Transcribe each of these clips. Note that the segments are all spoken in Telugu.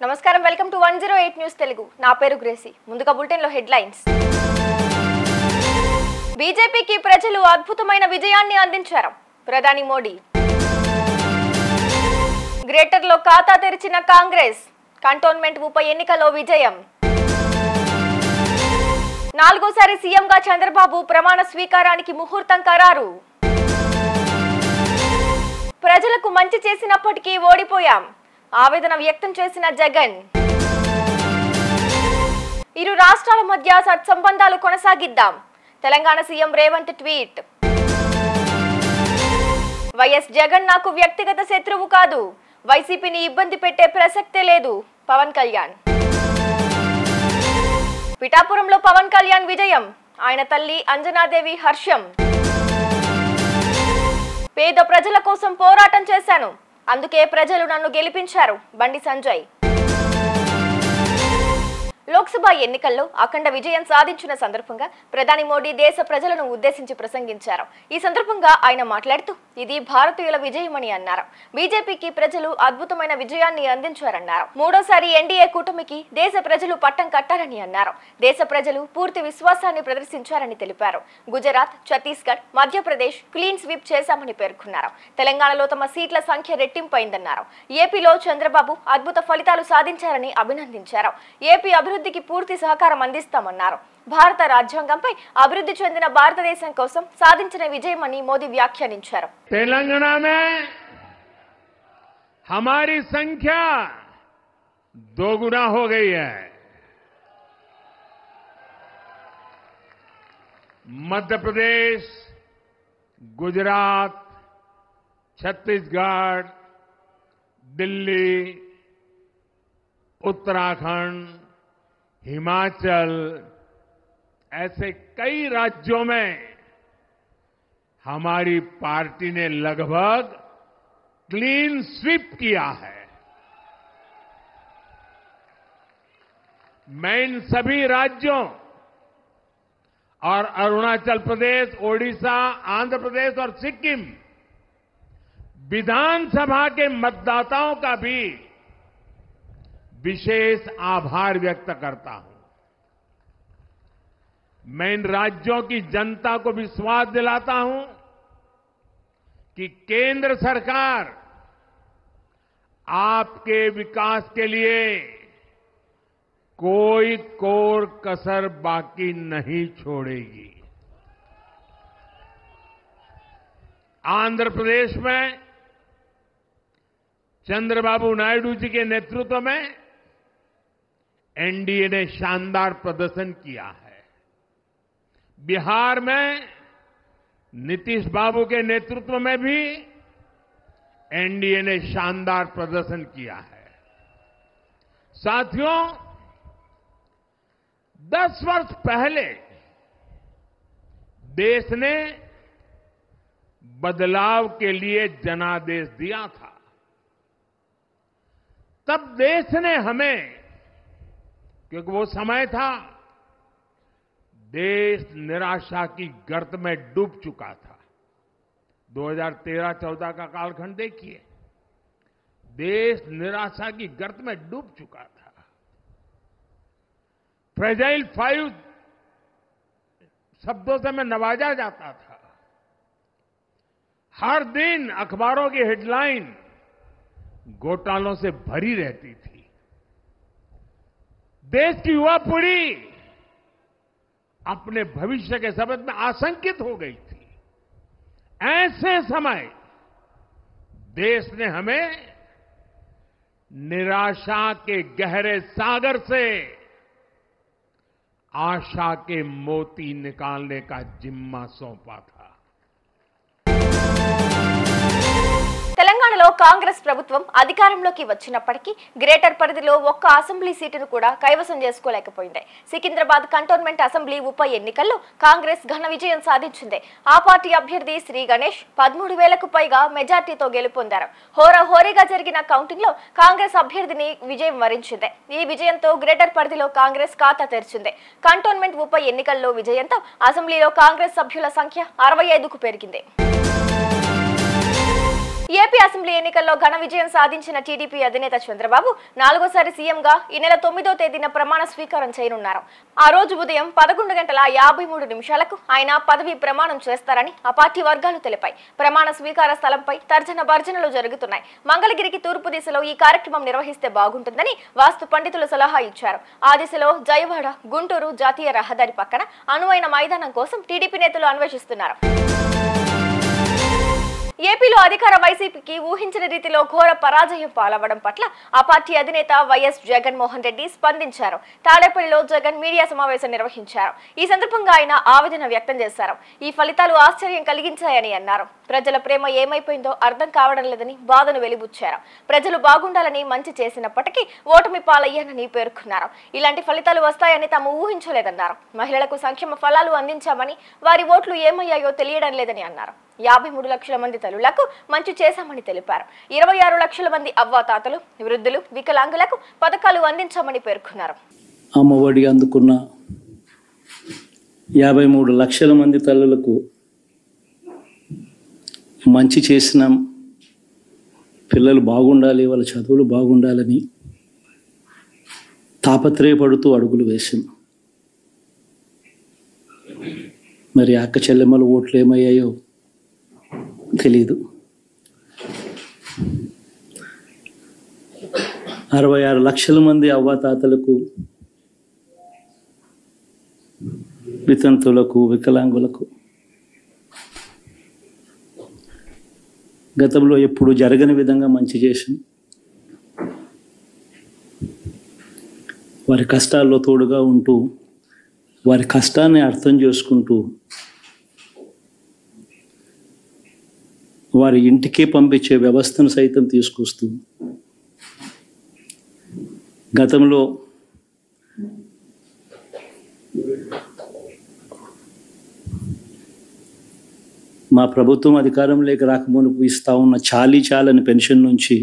నమస్కారం వెల్కమ్ టు 108 న్యూస్ తెలుగు నా పేరు గ్రేసి ముందుగా బులెటిన్ లో హెడ్లైన్స్ బీజేపీకి ప్రజలు అద్భుతమైన విజయాన్ని అందించారు ప్రధాని మోడీ గ్రేటర్ లో ఖాతా తెరిచిన కాంగ్రెస్ కంటోన్మెంట్ ఉప ఎన్నికలో విజయం నాలుగోసారి సీఎంగా చంద్రబాబు ప్రమాణ స్వీకారానికి ముహూర్తం ఖరారు ప్రజలకు మంచి చేసినప్పటికీ ఓడిపోయాం ఆవేదన వ్యక్తం చేసిన జగన్ ఇరు రాష్ట్రాల మధ్య సత్సంబంధాలు కొనసాగిద్దాం Telangana CM Revanth tweet YS Jagan నాకు వ్యక్తిగత శత్రువు కాదు వైసీపీని ఇబ్బంది పెట్టే ప్రసక్తే లేదు పవన్ కళ్యాణ్ పిఠాపురంలో పవన్ కళ్యాణ్ విజయం ఆయన తల్లి అంజనాదేవి హర్షం పేద ప్రజల కోసం పోరాటం చేశాను అందుకే ప్రజలు నన్ను గెలిపించారు బండి సంజయ్ లోక్సభ ఎన్నికల్లో అఖండ విజయం సాధించిన సందర్భంగా ప్రధాని మోడీ దేశ ప్రజలను ఉద్దేశించి ప్రసంగించారు ఈ సందర్భంగా ఆయన మాట్లాడుతూ ఇది భారతీయుల విజయమని అన్నారు బీజేపీకి ప్రజలు అద్భుతమైన విజయాన్ని అందించారన్నారు మూడోసారి ఎన్డీఏ కూటమికి దేశ ప్రజలు పట్టం కట్టారని అన్నారు దేశ ప్రజలు పూర్తి విశ్వాసాన్ని ప్రదర్శించారని తెలిపారు గుజరాత్ ఛత్తీస్గఢ్ మధ్యప్రదేశ్ క్లీన్ స్వీప్ చేశామని పేర్కొన్నారు తెలంగాణలో తమ సీట్ల సంఖ్య రెట్టింపైందన్నారు ఏపీలో చంద్రబాబు అద్భుత ఫలితాలు సాధించారని అభినందించారు ఏపీ అభివృద్ధికి పూర్తి సహకారం అందిస్తామన్నారు భారత రాజ్యాంగంపై అభివృద్ధి చెందిన భారతదేశం కోసం సాధించిన విజయమని మోదీ వ్యాఖ్యానించారు तेलंगाना में हमारी संख्या दोगुना हो गई है मध्य प्रदेश गुजरात छत्तीसगढ़ दिल्ली उत्तराखंड हिमाचल ऐसे कई राज्यों में हमारी पार्टी ने लगभग क्लीन स्वीप किया है मैं इन सभी राज्यों और अरुणाचल प्रदेश ओडिशा आंध्र प्रदेश और सिक्किम विधानसभा के मतदाताओं का भी विशेष आभार व्यक्त करता हूं मैं इन राज्यों की जनता को विश्वास दिलाता हूं कि केंद्र सरकार आपके विकास के लिए कोई कोर कसर बाकी नहीं छोड़ेगी आंध्र प्रदेश में चंद्रबाबू नायडू जी के नेतृत्व में एनडीए ने शानदार प्रदर्शन किया है बिहार में नीतीश बाबू के नेतृत्व में भी एनडीए ने शानदार प्रदर्शन किया है साथियों 10 वर्ष पहले देश ने बदलाव के लिए जनादेश दिया था तब देश ने हमें क्योंकि वो समय था देश निराशा की गर्त में डूब चुका था 2013-14 का कालखंड देखिए देश निराशा की गर्त में डूब चुका था फ्रेजाइल 5 शब्दों से मैं नवाजा जाता था हर दिन अखबारों की हेडलाइन घोटालों से भरी रहती थी देश की युवा पीढ़ी अपने भविष्य के संबंध में आशंकित हो गई थी ऐसे समय देश ने हमें निराशा के गहरे सागर से आशा के मोती निकालने का जिम्मा सौंपा था తెలంగాణలో కాంగ్రెస్ ప్రభుత్వం అధికారంలోకి వచ్చినప్పటికీ గ్రేటర్ పరిధిలో ఒక్క అసెంబ్లీ సీటును కూడా కైవసం చేసుకోలేకపోయింది సికింద్రాబాద్ కంటోన్మెంట్ అసెంబ్లీ ఉప ఎన్నికల్లో కాంగ్రెస్ ఘన విజయం సాధించింది ఆ పార్టీ అభ్యర్థి శ్రీ గణేష్ 13,000కు పైగా మెజార్టీతో గెలుపొందారు హోరాహోరీగా జరిగిన కౌంటింగ్ లో కాంగ్రెస్ అభ్యర్థిని విజయం వరించింది ఈ విజయంతో గ్రేటర్ పరిధిలో కాంగ్రెస్ ఖాతా తెరిచింది కంటోన్మెంట్ ఉప ఎన్నికల్లో విజయంతో అసెంబ్లీలో కాంగ్రెస్ సభ్యుల సంఖ్య 65కు పెరిగింది ఏపీ అసెంబ్లీ ఎన్నికల్లో ఘన విజయం సాధించిన టీడీపీ అధినేత చంద్రబాబు 4వ సీఎంగా ఈ నెల 9వ తేదీన ప్రమాణ స్వీకారం చేయనున్నారు. ఆ రోజు ఉదయం 11:53 ఆయన పదవి ప్రమాణం చేస్తారని ఆ పార్టీ వర్గాలు తెలిపాయి. ప్రమాణ స్వీకార స్థలంపై తర్జన భర్జనలు జరుగుతున్నాయి. మంగళగిరికి తూర్పు దిశలో ఈ కార్యక్రమం నిర్వహిస్తే బాగుంటుందని వాస్తు పండితులు సలహా ఇచ్చారు. ఆ దిశలో జయవాడ, గుంటూరు జాతీయ రహదారి పక్కన అనువైన మైదానం కోసం టీడీపీ నేతలు అన్వేషిస్తున్నారు. ఏపీలో అధికార వైసీపీకి ఊహించిన రీతిలో ఘోర పరాజయం పాలవడం పట్ల ఆ పార్టీ అధినేత వైఎస్ జగన్మోహన్ రెడ్డి స్పందించారు. తాడేపల్లిలో జగన్ మీడియా సమావేశం నిర్వహించారు. ఈ సందర్భంగా ఆయన ఆవేదన వ్యక్తం చేశారు. ఈ ఫలితాలు ఆశ్చర్యం కలిగించాయని అన్నారు. ప్రజల ప్రేమ ఏమైపోయిందో అర్థం కావడం లేదని బాధను వెలిబుచ్చారు. ప్రజలు బాగుండాలని మంచి చేసినప్పటికీ ఓటమి పాలయ్యానని పేర్కొన్నారు. ఇలాంటి ఫలితాలు వస్తాయని తాము ఊహించలేదన్నారు. మహిళలకు సంక్షేమ ఫలాలు అందించామని వారి ఓట్లు ఏమయ్యాయో తెలియడం లేదని అన్నారు. 53 లక్షల మంది తల్లులకు మంచి చేశామని తెలిపారు. 26 లక్షల మంది అవ్వాతాతలు, వృద్ధులు, వికలాంగులకు పథకాలు అందించామని పేర్కొన్నారు. అమ్మఒడి అందుకున్న 53 లక్షల మంది తల్లులకు మంచి చేసినాం. పిల్లలు బాగుండాలి, వాళ్ళ చదువులు బాగుండాలని తాపత్రయపడుతూ అడుగులు వేసాం. మరి అక్క చెల్లెమ్మల ఓట్లు ఏమయ్యాయో తెలీదు. 66 లక్షల మంది అవ్వాతాతలకు, వితంతులకు, వికలాంగులకు గతంలో ఎప్పుడు జరగని విధంగా మంచి చేసాం. వారి కష్టాల్లో తోడుగా ఉంటూ, వారి కష్టాన్ని అర్థం చేసుకుంటూ, వారి ఇంటికే పంపించే వ్యవస్థను సైతం తీసుకొస్తూ, గతంలో మా ప్రభుత్వం అధికారంలోకి రాకమునుపు ఇస్తా ఉన్న చాలని పెన్షన్ నుంచి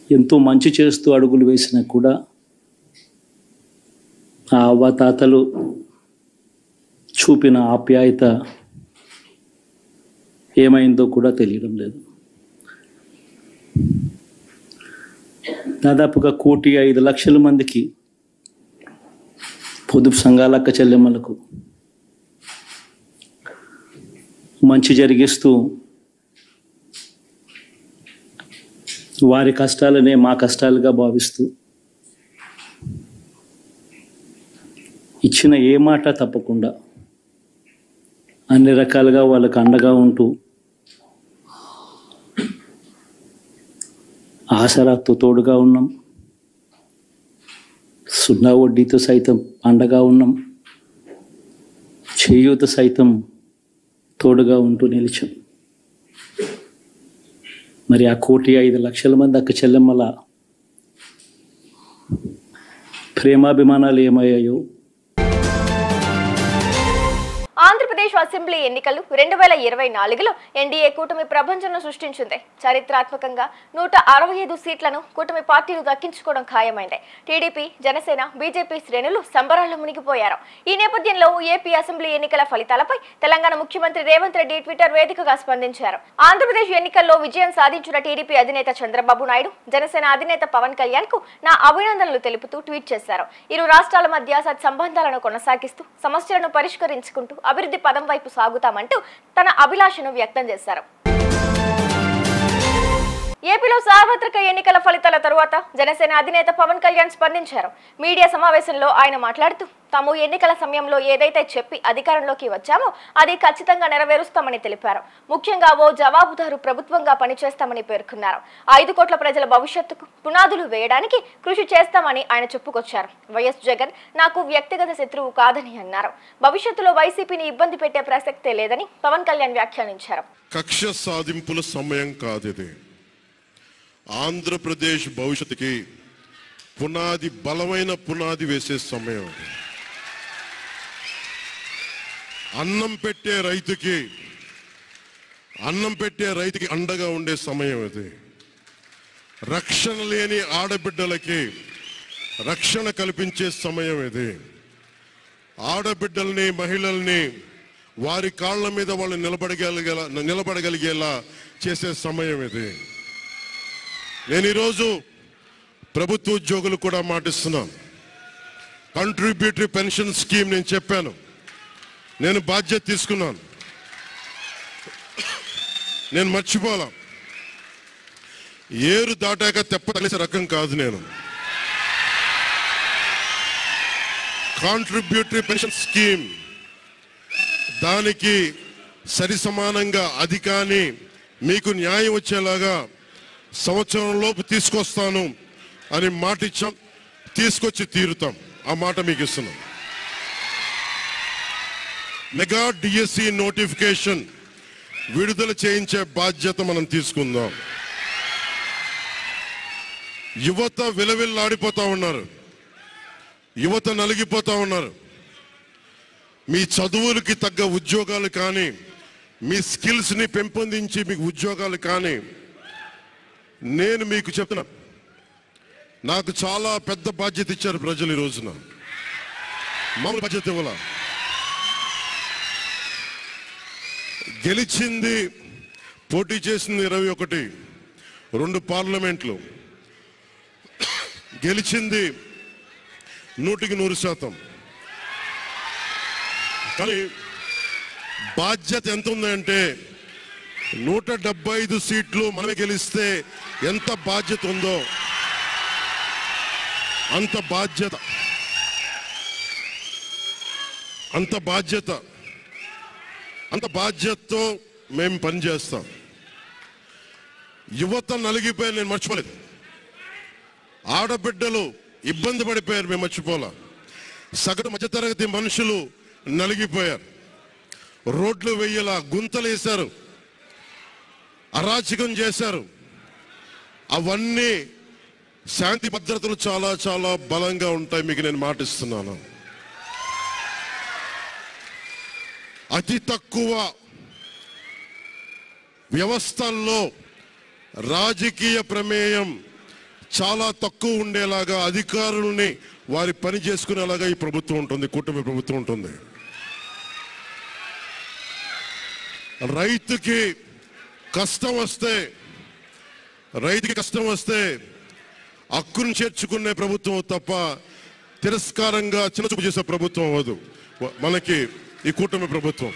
ఎంతో మంచి చేస్తూ అడుగులు వేసినా కూడా ఆ అవ్వాతాతలు చూపిన ఆప్యాయత ఏమైందో కూడా తెలియడం లేదు. దాదాపుగా 1,05,00,000 మందికి పొదుపు సంఘాల అక్క చెల్లెమ్మలకు మంచి జరిగిస్తూ వారి కష్టాలనే మా కష్టాలుగా భావిస్తూ ఇచ్చిన ఏ మాట తప్పకుండా అన్ని రకాలుగా వాళ్ళకు అండగా ఉంటూ ఆసరాతో తోడుగా ఉన్నాం. 0 వడ్డీతో సైతం అండగా ఉన్నాం. చేయూత సైతం తోడుగా ఉంటూ నిలిచాం. మరి ఆ 1,05,00,000 మంది అక్క చెల్లెమ్మల ప్రేమాభిమానాలు ఏమయ్యాయో. ఆంధ్రప్రదేశ్ అసెంబ్లీ ఎన్నికలు 2024లో ఎన్డీఏ కూటమి ప్రపంచంను సృష్టించింది. చారిత్రాత్మకంగా 165 సీట్లను కూటమి పార్టీలు దక్కించుకోవడం ఖాయమైంది. టీడీపీ, జనసేన, బీజేపీ శ్రేణులు సంబరాల్లో మునిగిపోయారు. ఈ నేపథ్యంలో ఏపీ అసెంబ్లీ ఎన్నికల ఫలితాలపై తెలంగాణ ముఖ్యమంత్రి రేవంత్ రెడ్డి ట్విట్టర్ వేదికగా స్పందించారు. ఆంధ్రప్రదేశ్ ఎన్నికల్లో విజయం సాధించిన టీడీపీ అధినేత చంద్రబాబు నాయుడు, జనసేన అధినేత పవన్ కళ్యాణ్ కు నా అభినందనలు తెలుపుతూ ట్వీట్ చేశారు. ఇరు రాష్ట్రాల మధ్య సత్సంబంధాలను కొనసాగిస్తూ సమస్యలను పరిష్కరించుకుంటూ అభివృద్ధి పదం వైపు సాగుతామంటూ తన అభిలాషను వ్యక్తం చేశారు. ఏపీలో సార్వత్రిక ఎన్నికల ఫలితాల తరువాత జనసేన అధినేత పవన్ కళ్యాణ్ స్పందించారు. మీడియా సమావేశంలో ఆయన మాట్లాడుతూ తాము ఎన్నికల సమయంలో ఏదైతే చెప్పి అధికారంలోకి వచ్చామో అది ఖచ్చితంగా నెరవేరుస్తామని తెలిపారు. ముఖ్యంగా ఓ జవాబుదారు ప్రభుత్వంగా పనిచేస్తామని పేర్కొన్నారు. 5 కోట్ల ప్రజల భవిష్యత్తుకు పునాదులు వేయడానికి కృషి చేస్తామని ఆయన చెప్పుకొచ్చారు. వైఎస్ జగన్ నాకు వ్యక్తిగత శత్రువు కాదని అన్నారు. భవిష్యత్తులో వైసీపీని ఇబ్బంది పెట్టే ప్రసక్తే లేదని పవన్ కళ్యాణ్ వ్యాఖ్యానించారు. కక్ష సాధింపుల సమయం కాదిది. ఆంధ్రప్రదేశ్ భవిష్యత్తుకి పునాది, బలమైన పునాది వేసే సమయం. అన్నం పెట్టే రైతుకి అండగా ఉండే సమయం ఇది. రక్షణ లేని ఆడబిడ్డలకి రక్షణ కల్పించే సమయం ఇది. ఆడబిడ్డల్ని, మహిళల్ని వారి కాళ్ళ మీద వాళ్ళు నిలబడగలిగేలా చేసే సమయం ఇది. నేను ఈరోజు ప్రభుత్వ ఉద్యోగులు కూడా మాటిస్తున్నాను. కంట్రిబ్యూటరీ పెన్షన్ స్కీమ్ నేను చెప్పాను, నేను బాధ్యత తీసుకున్నాను, నేను మర్చిపోలా. ఏరు దాటాక తెప్పతలిసే రకం కాదు నేను. కాంట్రిబ్యూటరీ పెన్షన్ స్కీమ్ దానికి సరి సమానంగా అది కానీ మీకు న్యాయం వచ్చేలాగా సంవత్సరం లోపు తీసుకొస్తాను అని మాట ఇచ్చాం, తీసుకొచ్చి తీరుతాం. ఆ మాట మీకు ఇస్తున్నాం. మెగా డిఎస్సి నోటిఫికేషన్ విడుదల చేయించే బాధ్యత మనం తీసుకుందాం. యువత విలవిల్లాడిపోతా ఉన్నారు, యువత నలిగిపోతా ఉన్నారు. మీ చదువులకి తగ్గ ఉద్యోగాలు కానీ, మీ స్కిల్స్ ని పెంపొందించి మీకు ఉద్యోగాలు కానీ, నేను మీకు చెప్తున్నా, నాకు చాలా పెద్ద బాధ్యత ఇచ్చారు ప్రజలు. ఈ రోజున మామూలు బాధ్యత ఇవ్వాల. గెలిచింది, పోటీ చేసింది 21, 2 పార్లమెంట్లు, గెలిచింది 100%. కానీ బాధ్యత ఎంత ఉందంటే 175 సీట్లు మనమే గెలిస్తే ఎంత బాధ్యత ఉందో అంత బాధ్యతతో మేము పనిచేస్తాం. యువత నలిగిపోయారు, నేను మర్చిపోలేదు. ఆడబిడ్డలు ఇబ్బంది పడిపోయారు, మేము మర్చిపోలా. సగటు మధ్యతరగతి మనుషులు నలిగిపోయారు, రోడ్లు వెయ్యలా, గుంతలేశారు, అరాచకం చేశారు. అవన్నీ శాంతి భద్రతలు చాలా చాలా బలంగా ఉంటాయి, మీకు నేను మాటిస్తున్నాను. అతి తక్కువ వ్యవస్థల్లో రాజకీయ ప్రమేయం చాలా తక్కువ ఉండేలాగా, అధికారుల్ని వారి పని చేసుకునేలాగా ఈ ప్రభుత్వం ఉంటుంది, కూటమి ప్రభుత్వం ఉంటుంది. రైతుకి కష్టం వస్తే హక్కును చేర్చుకునే ప్రభుత్వం తప్ప తిరస్కారంగా చిన్నచూపు చేసే ప్రభుత్వం అవ్వదు మనకి ఈ కూటమి ప్రభుత్వం.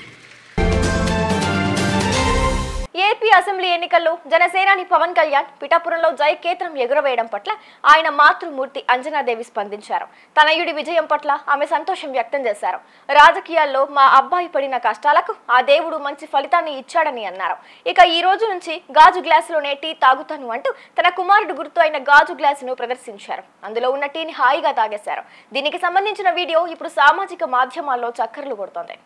ఏపీ అసెంబ్లీ ఎన్నికల్లో జనసేనాని పవన్ కళ్యాణ్ పిఠాపురంలో జయకేతనం ఎగురవేయడం పట్ల ఆయన మాతృమూర్తి అంజనాదేవి స్పందించారు. తనయుడి విజయం పట్ల ఆమె సంతోషం వ్యక్తం చేశారు. రాజకీయాల్లో మా అబ్బాయి పడిన కష్టాలకు ఆ దేవుడు మంచి ఫలితాన్ని ఇచ్చాడని అన్నారు. ఇక ఈ రోజు నుంచి గాజు గ్లాసులోనే టీ తాగుతాను అంటూ తన కుమారుడు గుర్తు అయిన గాజు గ్లాసును ప్రదర్శించారు. అందులో ఉన్న టీని హాయిగా తాగేశారు. దీనికి సంబంధించిన వీడియో ఇప్పుడు సామాజిక మాధ్యమాల్లో చక్కర్లు కొడుతోంది.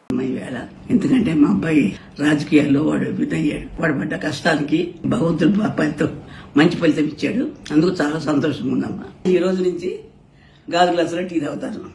ఎందుకంటే మా అబ్బాయి రాజకీయాల్లో వాడు విధయ్యాడు. వాడు పడ్డ కష్టానికి భగవంతుడు అబ్బాయితో మంచి ఫలితం ఇచ్చాడు. అందుకు చాలా సంతోషంగా ఉందమ్మా. ఈ రోజు నుంచి గాజు గ్లాసులో టీ తాగుతాను.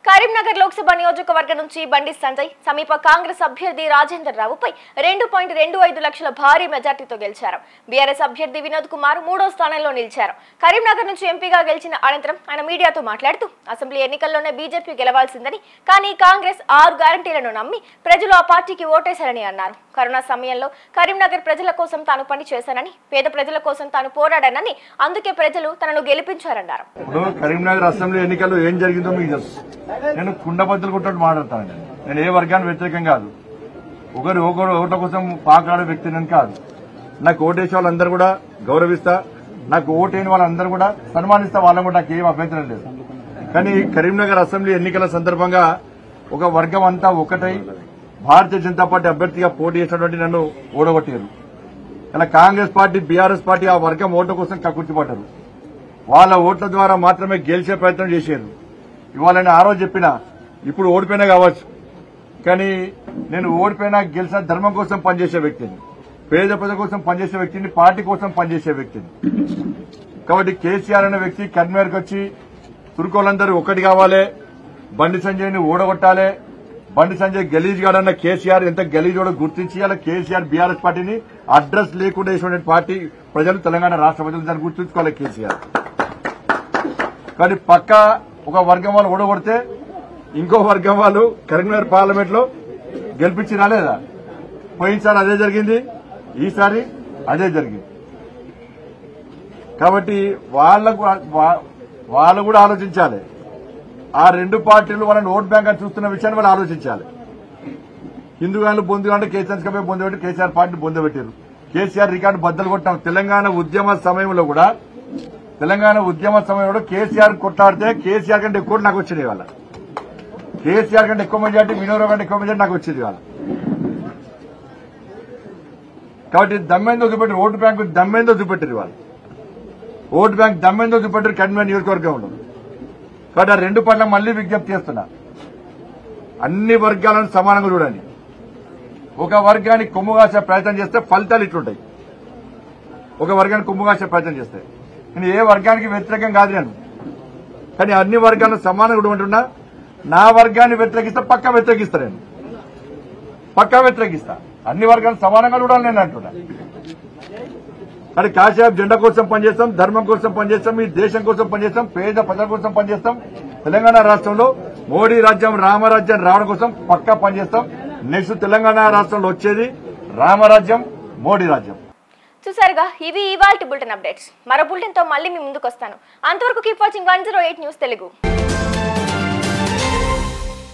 కరీంనగర్ లోక్సభ నియోజకవర్గం నుంచి బండి సంజయ్ సమీప కాంగ్రెస్ అభ్యర్థి రాజేందర్ రావుపై 2.25 లక్షల భారీ మెజార్టీతో గెలిచారు. బీఆర్ఎస్ అభ్యర్థి వినోద్ కుమార్ 3వ స్థానంలో నిలిచారు. కరీంనగర్ నుంచి ఎంపీగా గెలిచిన అనంతరం ఆయన మీడియాతో మాట్లాడుతూ అసెంబ్లీ ఎన్నికల్లోనే బీజేపీ గెలవాల్సిందని, కానీ కాంగ్రెస్ 6 గ్యారంటీలను నమ్మి ప్రజలు ఆ పార్టీకి ఓటేశారని అన్నారు. కరోనా సమయంలో కరీంనగర్ ప్రజల కోసం తాను పని చేశానని, పేద ప్రజల కోసం తాను పోరాడానని, అందుకే ప్రజలు తనను గెలిపించారన్నారు. కరీంనగర్ అసెంబ్లీ ఎన్నికల్లో ఏం జరిగిందో మీకు తెలుసు. నేను కుండబద్దలు కొట్టినట్టు మాట్లాడతాను. నేను ఏ వర్గానికి వ్యతిరేకం కాదు, ఒకరు ఓట్ల కోసం పాకాడే వ్యక్తిని కాదు. నాకు ఓటేసే వాళ్ళందరూ కూడా గౌరవిస్తా, నాకు ఓటైన వాళ్ళందరూ కూడా సన్మానిస్తా, వాళ్ళని కూడా నాకు ఏం అభ్యంతరం లేదు. కానీ కరీంనగర్ అసెంబ్లీ ఎన్నికల సందర్భంగా ఒక వర్గం అంతా ఒకటై భారతీయ జనతా పార్టీ అభ్యర్థిగా పోటీ చేసినటువంటి నన్ను ఓడగొట్టారు. ఇలా కాంగ్రెస్ పార్టీ, బీఆర్ఎస్ పార్టీ ఆ వర్గం ఓట్ల కోసం కక్కుర్తిపడ్డారు. వాళ్ళ ఓట్ల ద్వారా మాత్రమే గెలిచే ప్రయత్నం చేశారు. ఇవాళ నేను ఆ రోజు చెప్పినా, ఇప్పుడు ఓడిపోయినా కావచ్చు, కానీ నేను ఓడిపోయినా గెలిచిన ధర్మం కోసం పనిచేసే వ్యక్తిని, పేద ప్రజల కోసం పనిచేసే వ్యక్తిని, పార్టీ కోసం పనిచేసే వ్యక్తిని. కాబట్టి కేసీఆర్ అనే వ్యక్తి కరీంనగర్కి వచ్చి తుర్కోలందరూ ఒకటి కావాలి, బండి సంజయ్ని ఓడగొట్టాలి, బండి సంజయ్ గలీజ్ గాడన్న కేసీఆర్ ఎంత గలీజోడో గుర్తించి అలా కేసీఆర్ బీఆర్ఎస్ పార్టీని అడ్రస్ లేకుండా వేసిన పార్టీ ప్రజలు, తెలంగాణ రాష్ట్ర ప్రజలు దాన్ని గుర్తుంచుకోవాలి కేసీఆర్. కానీ పక్క ఒక వర్గం వాళ్ళు ఓడగొడితే ఇంకో వర్గం వాళ్ళు కరీంనగర్ పార్లమెంట్ లో గెలిపించినా లేదా? పోయినసారి అదే జరిగింది, ఈసారి అదే జరిగింది. కాబట్టి వాళ్ళు కూడా ఆలోచించాలి. ఆ రెండు పార్టీలు వాళ్ళని ఓట్ బ్యాంక్ అని చూస్తున్న విషయాన్ని వాళ్ళు ఆలోచించాలి. హిందూగాన్లు బొందుగా కేసీఆర్ బొందబెట్టి కేసీఆర్ పార్టీని బొందబెట్టారు. కేసీఆర్ రికార్డు బద్దలు కొట్టాం. తెలంగాణ ఉద్యమ సమయంలో కూడా కేసీఆర్ కొట్టాడితే కేసీఆర్ కంటే ఎక్కువ నాకు వచ్చింది వాళ్ళ. కేసీఆర్ కంటే ఎక్కువ మెజార్టీ, వినోరావు కంటే ఎక్కువ మెజార్టీ నాకు వచ్చింది వాళ్ళ. కాబట్టి దమ్మేందో చూపెట్టారు, ఓటు బ్యాంకు దమ్మేందో చూపెట్టారు వాళ్ళు. ఓటు బ్యాంక్ దమ్మేందో చూపెట్టారు కరీంనగర్ నియోజకవర్గంలో. కాబట్టి ఆ రెండు పట్ల మళ్లీ విజ్ఞప్తి చేస్తున్నా, అన్ని వర్గాలను సమానంగా చూడండి. ఒక వర్గానికి కొమ్ముగాసే ప్రయత్నం చేస్తే ఫలితాలు ఇట్లుంటాయి. ఒక వర్గానికి కొమ్ముగాసే ప్రయత్నం చేస్తే నేను ఏ వర్గానికి వ్యతిరేకం కాదు నేను, కానీ అన్ని వర్గాలను సమానంగా చూడమంటున్నా. నా వర్గాన్ని వ్యతిరేకిస్తే పక్కా వ్యతిరేకిస్తా, నేను పక్కా వ్యతిరేకిస్తా. అన్ని వర్గాలను సమానంగా చూడాలి నేను అంటున్నా. కానీ కాసేపు జెండా కోసం పనిచేస్తాం, ధర్మం కోసం పనిచేస్తాం, ఈ దేశం కోసం పనిచేస్తాం, పేద ప్రజల కోసం పనిచేస్తాం. తెలంగాణ రాష్ట్రంలో మోడీ రాజ్యం రామరాజ్యం రావడం కోసం పక్కా పనిచేస్తాం. నెక్స్ట్ తెలంగాణ రాష్ట్రంలో వచ్చేది రామరాజ్యం, మోడీ రాజ్యం. చూసారుగా, ఇవి ఇవాల్టి బులెటిన్ అప్డేట్స్. మరో బులెటిన్ తో మళ్ళీ మీ ముందుకు వస్తాను. అంతవరకు కీప్ వాచింగ్ 108 న్యూస్ తెలుగు.